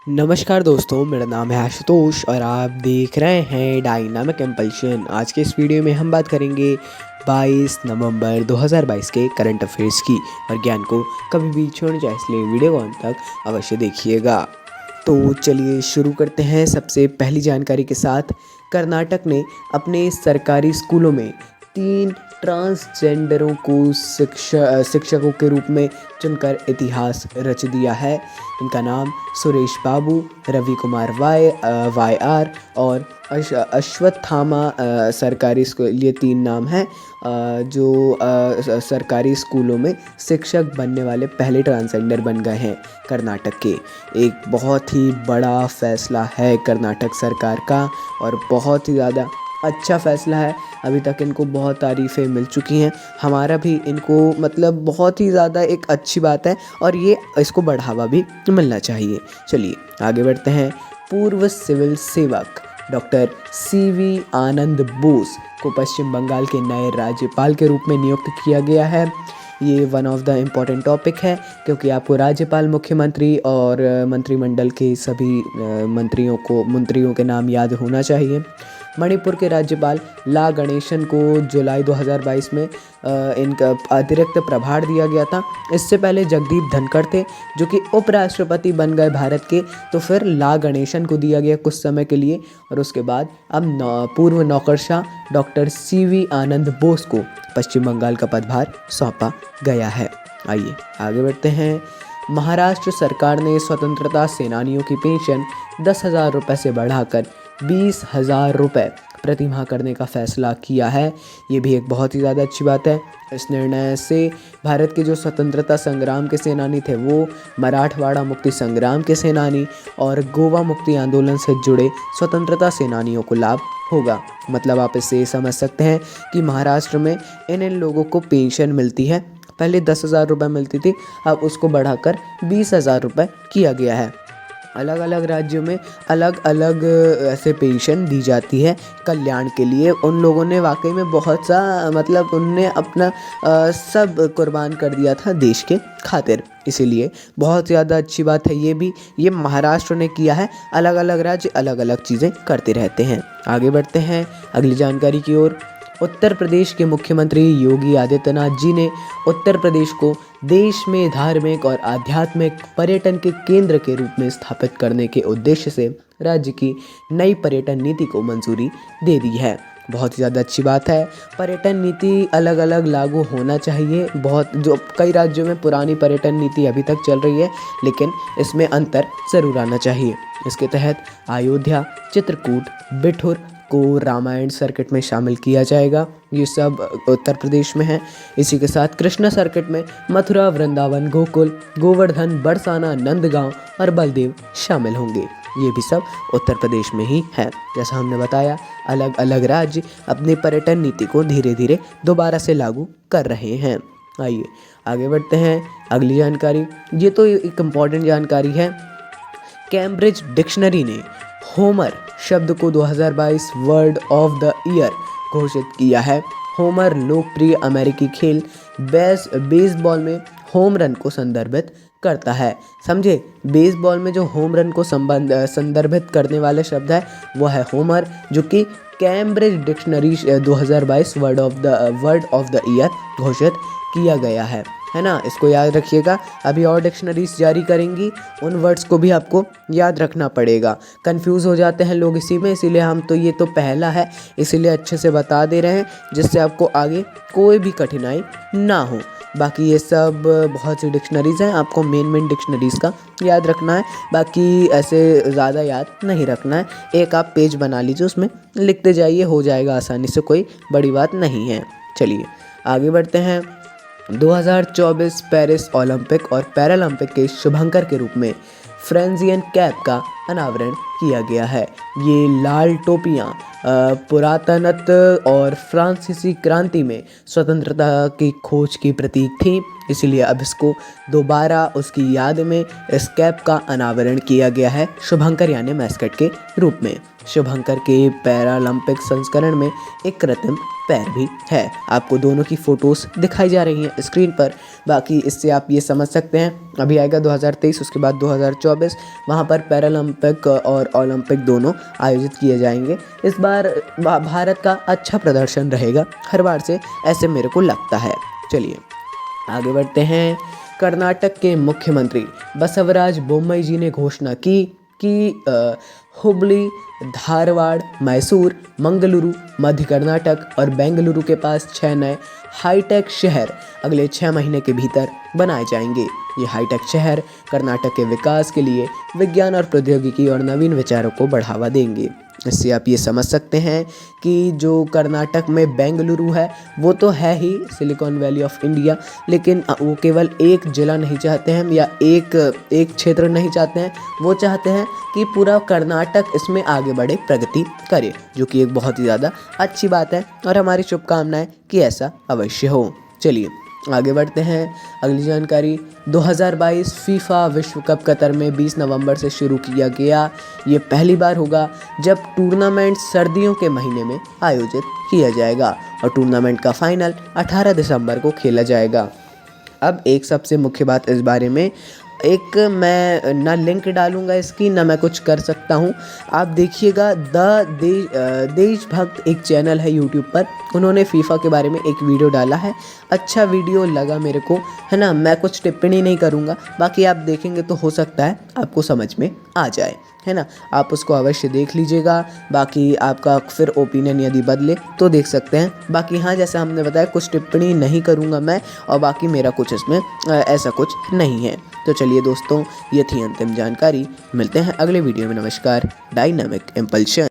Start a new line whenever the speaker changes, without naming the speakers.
नमस्कार दोस्तों, मेरा नाम है आशुतोष और आप देख रहे हैं डायनामिक इम्पल्शन। आज के इस वीडियो में हम बात करेंगे 22 नवंबर 2022 के करंट अफेयर्स की। और ज्ञान को कभी भी छोड़ना चाहिए, इसलिए वीडियो को अंत तक अवश्य देखिएगा। तो चलिए शुरू करते हैं सबसे पहली जानकारी के साथ। कर्नाटक ने अपने सरकारी स्कूलों में 3 ट्रांसजेंडरों को शिक्षकों के रूप में चुनकर इतिहास रच दिया है। इनका नाम सुरेश बाबू, रवि कुमार वाई आर और अश्वत्थामा सरकारी स्कूल, ये 3 नाम हैं जो सरकारी स्कूलों में शिक्षक बनने वाले पहले ट्रांसजेंडर बन गए हैं कर्नाटक के। एक बहुत ही बड़ा फैसला है कर्नाटक सरकार का और बहुत ही ज़्यादा अच्छा फ़ैसला है। अभी तक इनको बहुत तारीफ़ें मिल चुकी हैं, हमारा भी इनको मतलब बहुत ही ज़्यादा एक अच्छी बात है और ये इसको बढ़ावा भी मिलना चाहिए। चलिए आगे बढ़ते हैं। पूर्व सिविल सेवक डॉक्टर सीवी आनंद बोस को पश्चिम बंगाल के नए राज्यपाल के रूप में नियुक्त किया गया है। ये one of the important topic है क्योंकि आपको राज्यपाल, मुख्यमंत्री और मंत्रिमंडल के सभी मंत्रियों के नाम याद होना चाहिए। मणिपुर के राज्यपाल ला गणेशन को जुलाई 2022 में इनका अतिरिक्त प्रभार दिया गया था। इससे पहले जगदीप धनखड़ थे जो कि उपराष्ट्रपति बन गए भारत के, तो फिर ला गणेशन को दिया गया कुछ समय के लिए और उसके बाद अब पूर्व नौकरशाह डॉक्टर सीवी आनंद बोस को पश्चिम बंगाल का पदभार सौंपा गया है। आइए आगे बढ़ते हैं। महाराष्ट्र सरकार ने स्वतंत्रता सेनानियों की पेंशन 10,000 रुपये से बढ़ाकर 20,000 रुपये प्रति माह करने का फैसला किया है। ये भी एक बहुत ही ज़्यादा अच्छी बात है। इस निर्णय से भारत के जो स्वतंत्रता संग्राम के सेनानी थे, वो मराठवाड़ा मुक्ति संग्राम के सेनानी और गोवा मुक्ति आंदोलन से जुड़े स्वतंत्रता सेनानियों को लाभ होगा। मतलब आप इससे समझ सकते हैं कि महाराष्ट्र में इन लोगों को पेंशन मिलती है। पहले 10,000 रुपये मिलती थी, अब उसको बढ़ाकर 20,000 रुपये किया गया है। अलग अलग राज्यों में अलग अलग ऐसे पेंशन दी जाती है कल्याण के लिए। उन लोगों ने वाकई में बहुत सा मतलब उनने अपना सब कुर्बान कर दिया था देश के खातिर, इसीलिए बहुत ज़्यादा अच्छी बात है। ये महाराष्ट्र ने किया है। अलग अलग राज्य अलग अलग चीज़ें करते रहते हैं। आगे बढ़ते हैं अगली जानकारी की ओर। उत्तर प्रदेश के मुख्यमंत्री योगी आदित्यनाथ जी ने उत्तर प्रदेश को देश में धार्मिक और आध्यात्मिक पर्यटन के केंद्र के रूप में स्थापित करने के उद्देश्य से राज्य की नई पर्यटन नीति को मंजूरी दे दी है। बहुत ही ज़्यादा अच्छी बात है। पर्यटन नीति अलग अलग लागू होना चाहिए। जो कई राज्यों में पुरानी पर्यटन नीति अभी तक चल रही है, लेकिन इसमें अंतर ज़रूर आना चाहिए। इसके तहत अयोध्या, चित्रकूट, बिठूर को रामायण सर्किट में शामिल किया जाएगा। ये सब उत्तर प्रदेश में है। इसी के साथ कृष्णा सर्किट में मथुरा, वृंदावन, गोकुल, गोवर्धन, बरसाना, नंदगांव और बलदेव शामिल होंगे। ये भी सब उत्तर प्रदेश में ही है। जैसा हमने बताया, अलग अलग राज्य अपनी पर्यटन नीति को धीरे धीरे दोबारा से लागू कर रहे हैं। आइए आगे बढ़ते हैं अगली जानकारी। ये तो एक इम्पॉर्टेंट जानकारी है। कैम्ब्रिज डिक्शनरी ने होमर शब्द को 2022 वर्ड ऑफ द ईयर घोषित किया है। होमर लोकप्रिय अमेरिकी खेल बेसबॉल में होम रन को संदर्भित करता है। समझे, बेसबॉल में जो होम रन को संदर्भित करने वाले शब्द है वो है होमर, जो कि Cambridge dictionary 2022 word of the year घोषित किया गया है ना। इसको याद रखिएगा। अभी और डिक्शनरीज जारी करेंगी, उन वर्ड्स को भी आपको याद रखना पड़ेगा। कंफ्यूज हो जाते हैं लोग इसी में, इसीलिए हम तो ये तो पहला है, इसीलिए अच्छे से बता दे रहे हैं जिससे आपको आगे कोई भी कठिनाई ना हो। बाकी ये सब बहुत सी डिक्शनरीज़ हैं, आपको मेन डिक्शनरीज़ का याद रखना है। बाकी ऐसे ज़्यादा याद नहीं रखना है। एक आप पेज बना लीजिए, उसमें लिखते जाइए, हो जाएगा आसानी से, कोई बड़ी बात नहीं है। चलिए आगे बढ़ते हैं। 2024 पेरिस ओलंपिक और पैरालंपिक के शुभंकर के रूप में फ्रेंजियन कैप का अनावरण किया गया है। ये लाल टोपियाँ पुरातनत्व और फ्रांसीसी क्रांति में स्वतंत्रता की खोज की प्रतीक थी, इसलिए अब इसको दोबारा उसकी याद में इस कैप का अनावरण किया गया है शुभंकर यानी मैस्कट के रूप में। शुभंकर के पैरालंपिक संस्करण में एक कृत्रिम पैर भी है। आपको दोनों की फ़ोटोज़ दिखाई जा रही हैं स्क्रीन पर। बाकी इससे आप ये समझ सकते हैं अभी आएगा 2023, उसके बाद 2024, वहाँ पर पैरालंपिक और ओलंपिक दोनों आयोजित किए जाएंगे। इस बार भारत का अच्छा प्रदर्शन रहेगा हर बार से, ऐसे मेरे को लगता है। चलिए आगे बढ़ते हैं। कर्नाटक के मुख्यमंत्री बसवराज बोम्मई जी ने घोषणा की कि हुबली, धारवाड़, मैसूर, मंगलुरु, मध्य कर्नाटक और बेंगलुरु के पास 6 नए हाईटेक शहर अगले 6 महीने के भीतर बनाए जाएंगे। ये हाईटेक शहर कर्नाटक के विकास के लिए विज्ञान और प्रौद्योगिकी और नवीन विचारों को बढ़ावा देंगे। इससे आप ये समझ सकते हैं कि जो कर्नाटक में बेंगलुरु है वो तो है ही सिलिकॉन वैली ऑफ इंडिया, लेकिन वो केवल एक जिला नहीं चाहते हैं या एक क्षेत्र नहीं चाहते हैं, वो चाहते हैं कि पूरा कर्नाटक इसमें आगे बढ़े, प्रगति करे, जो कि एक बहुत ही ज़्यादा अच्छी बात है और हमारी शुभकामनाएं कि ऐसा अवश्य हो। चलिए आगे बढ़ते हैं। अगली जानकारी 2022 फीफा विश्व कप कतर में 20 नवंबर से शुरू किया गया। ये पहली बार होगा जब टूर्नामेंट सर्दियों के महीने में आयोजित किया जाएगा और टूर्नामेंट का फाइनल 18 दिसंबर को खेला जाएगा। अब एक सबसे मुख्य बात इस बारे में, एक मैं ना लिंक डालूंगा इसकी ना मैं कुछ कर सकता हूँ, आप देखिएगा। देशभक्त एक चैनल है यूट्यूब पर, उन्होंने फीफा के बारे में एक वीडियो डाला है। अच्छा वीडियो लगा मेरे को, है ना। मैं कुछ टिप्पणी नहीं करूँगा, बाकी आप देखेंगे तो हो सकता है आपको समझ में आ जाए, है ना। आप उसको अवश्य देख लीजिएगा। बाकी आपका फिर ओपिनियन यदि बदले तो देख सकते हैं। बाकी हाँ, जैसा हमने बताया कुछ टिप्पणी नहीं करूँगा मैं, और बाकी मेरा कुछ इसमें ऐसा कुछ नहीं है। तो चलिए दोस्तों, ये थी अंतिम जानकारी। मिलते हैं अगले वीडियो में। नमस्कार। Dynamic impulsion.